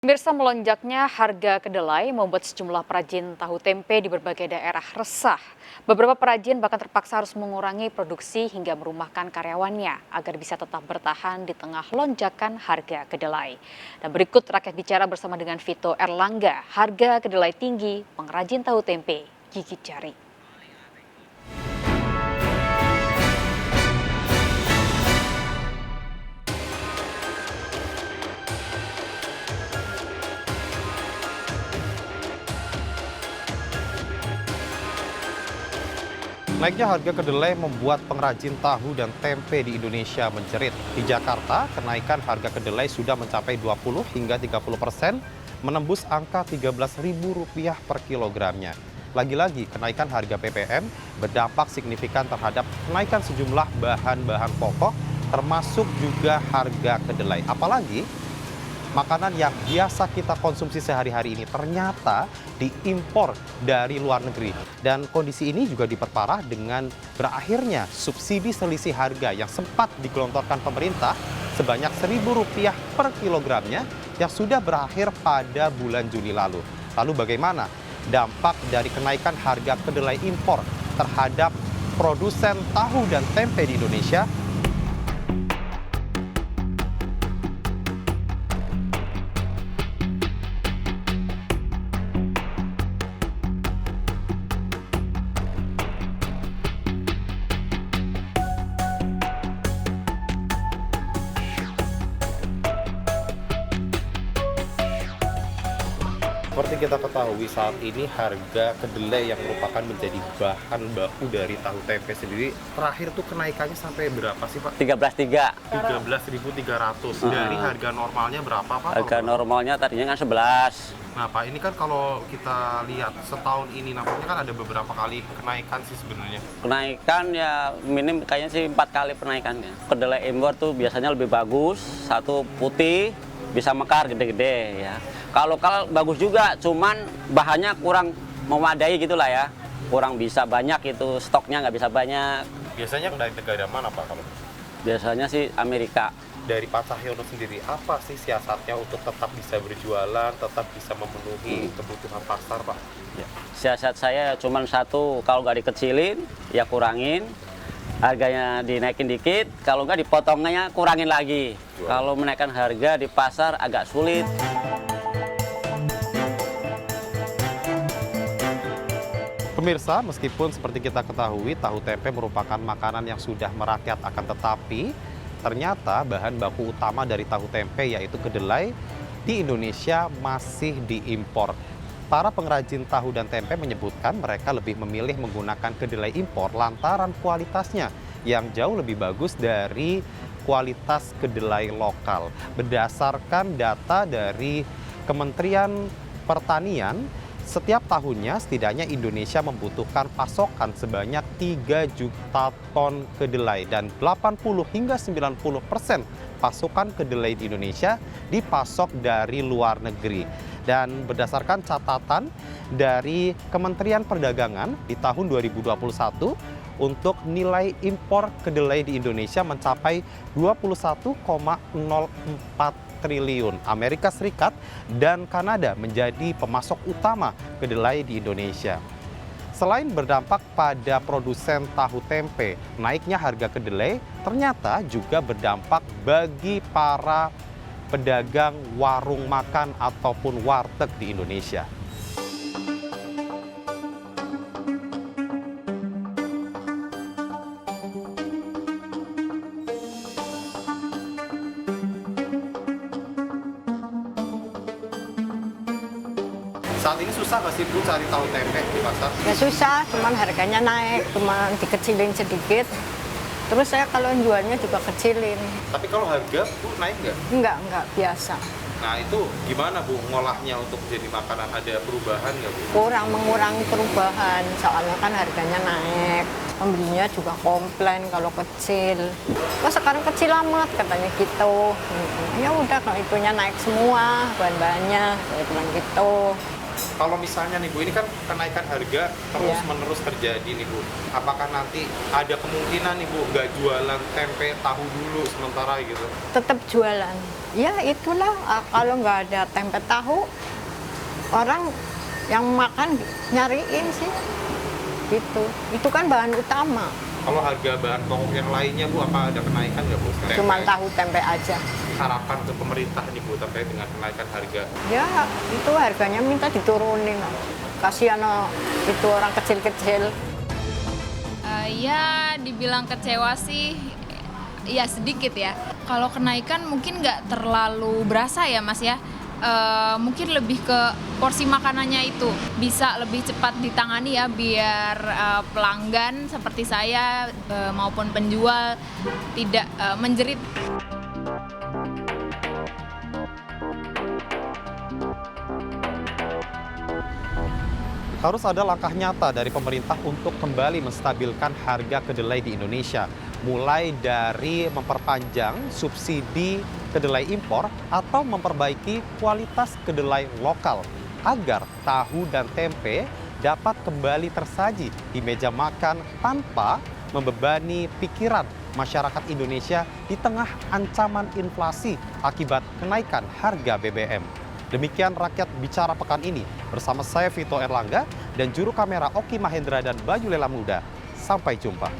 Pemirsa, melonjaknya harga kedelai membuat sejumlah perajin tahu tempe di berbagai daerah resah. Beberapa perajin bahkan terpaksa harus mengurangi produksi hingga merumahkan karyawannya agar bisa tetap bertahan di tengah lonjakan harga kedelai. Dan berikut rakyat bicara bersama dengan Vito Erlangga, harga kedelai tinggi, pengrajin tahu tempe gigit jari. Naiknya harga kedelai membuat pengrajin tahu dan tempe di Indonesia menjerit. Di Jakarta, kenaikan harga kedelai sudah mencapai 20 hingga 30%, menembus angka Rp13.000 per kilogramnya. Lagi-lagi, kenaikan harga PPM berdampak signifikan terhadap kenaikan sejumlah bahan-bahan pokok, termasuk juga harga kedelai. Apalagi, makanan yang biasa kita konsumsi sehari-hari ini ternyata diimpor dari luar negeri. Dan kondisi ini juga diperparah dengan berakhirnya subsidi selisih harga yang sempat digelontorkan pemerintah sebanyak Rp1.000 per kilogramnya yang sudah berakhir pada bulan Juli lalu. Lalu bagaimana dampak dari kenaikan harga kedelai impor terhadap produsen tahu dan tempe di Indonesia? Seperti kita ketahui saat ini harga kedelai yang merupakan menjadi bahan baku dari tahu tempe sendiri terakhir tuh kenaikannya sampai berapa sih Pak? 13.300. 13.300 dari harga normalnya berapa Pak? Harga normalnya tadinya kan 11. Nah Pak, ini kan kalau kita lihat setahun ini nampaknya kan ada beberapa kali kenaikan sih sebenarnya. Kenaikan ya minim kayaknya sih 4 kali penaikannya. Kedelai impor tuh biasanya lebih bagus, satu putih, bisa mekar gede-gede ya. Kalau bagus juga, cuman bahannya kurang memadai gitulah ya. Kurang bisa banyak itu, stoknya nggak bisa banyak. Biasanya dari negara mana Pak kalau? Biasanya sih Amerika. Dari Pak Cahyono sendiri, apa sih siasatnya untuk tetap bisa berjualan, tetap bisa memenuhi kebutuhan pasar Pak? Ya. Siasat saya cuman satu, kalau nggak dikecilin, ya kurangin. Harganya dinaikin dikit, kalau nggak dipotongnya kurangin lagi. Kalau menaikkan harga di pasar agak sulit. Pemirsa, meskipun seperti kita ketahui tahu tempe merupakan makanan yang sudah merakyat, akan tetapi ternyata bahan baku utama dari tahu tempe yaitu kedelai di Indonesia masih diimpor. Para pengrajin tahu dan tempe menyebutkan mereka lebih memilih menggunakan kedelai impor lantaran kualitasnya yang jauh lebih bagus dari kualitas kedelai lokal. Berdasarkan data dari Kementerian Pertanian, setiap tahunnya setidaknya Indonesia membutuhkan pasokan sebanyak 3 juta ton kedelai dan 80 hingga 90% pasokan kedelai di Indonesia dipasok dari luar negeri. Dan berdasarkan catatan dari Kementerian Perdagangan di tahun 2021, untuk nilai impor kedelai di Indonesia mencapai 21,04 triliun. Amerika Serikat dan Kanada menjadi pemasok utama kedelai di Indonesia. Selain berdampak pada produsen tahu tempe, naiknya harga kedelai ternyata juga berdampak bagi para pedagang warung makan ataupun warteg di Indonesia. Saat ini susah nggak sih Bu cari tahu tempe di pasar? Ya susah, cuman harganya naik, cuman dikecilin sedikit. Terus saya kalau jualnya juga kecilin. Tapi kalau harga Bu naik nggak? Enggak, biasa. Nah itu gimana Bu ngolahnya untuk jadi makanan, ada perubahan nggak Bu? Kurang mengurangi perubahan, soalnya kan harganya naik. Pembelinya juga komplain kalau kecil. Kok sekarang kecil amat katanya gitu. Ya udah kalau itunya naik semua, bahan-bahannya, saya bilang gitu. Kalau misalnya nih Bu, ini kan kenaikan harga terus-menerus terjadi nih Bu. Apakah nanti ada kemungkinan nih Bu nggak jualan tempe tahu dulu sementara gitu? Tetap jualan. Ya itulah, kalau nggak ada tempe tahu, orang yang makan nyariin sih. Gitu. Itu kan bahan utama. Kalau harga bahan pokok yang lainnya Bu, apa ada kenaikan nggak Bu? Cuman tahu tempe aja. Harapan ke pemerintah nih Bu terkait dengan kenaikan harga. Ya itu harganya minta diturunin. Kasihan itu orang kecil-kecil. Ya dibilang kecewa sih ya sedikit ya. Kalau kenaikan mungkin nggak terlalu berasa ya Mas ya. Mungkin lebih ke porsi makanannya itu bisa lebih cepat ditangani ya, biar pelanggan seperti saya maupun penjual tidak menjerit. Harus ada langkah nyata dari pemerintah untuk kembali menstabilkan harga kedelai di Indonesia. Mulai dari memperpanjang subsidi kedelai impor atau memperbaiki kualitas kedelai lokal agar tahu dan tempe dapat kembali tersaji di meja makan tanpa membebani pikiran masyarakat Indonesia di tengah ancaman inflasi akibat kenaikan harga BBM. Demikian Rakyat Bicara pekan ini bersama saya Vito Erlangga dan juru kamera Oki Mahendra dan Bayu Lela Muda. Sampai jumpa.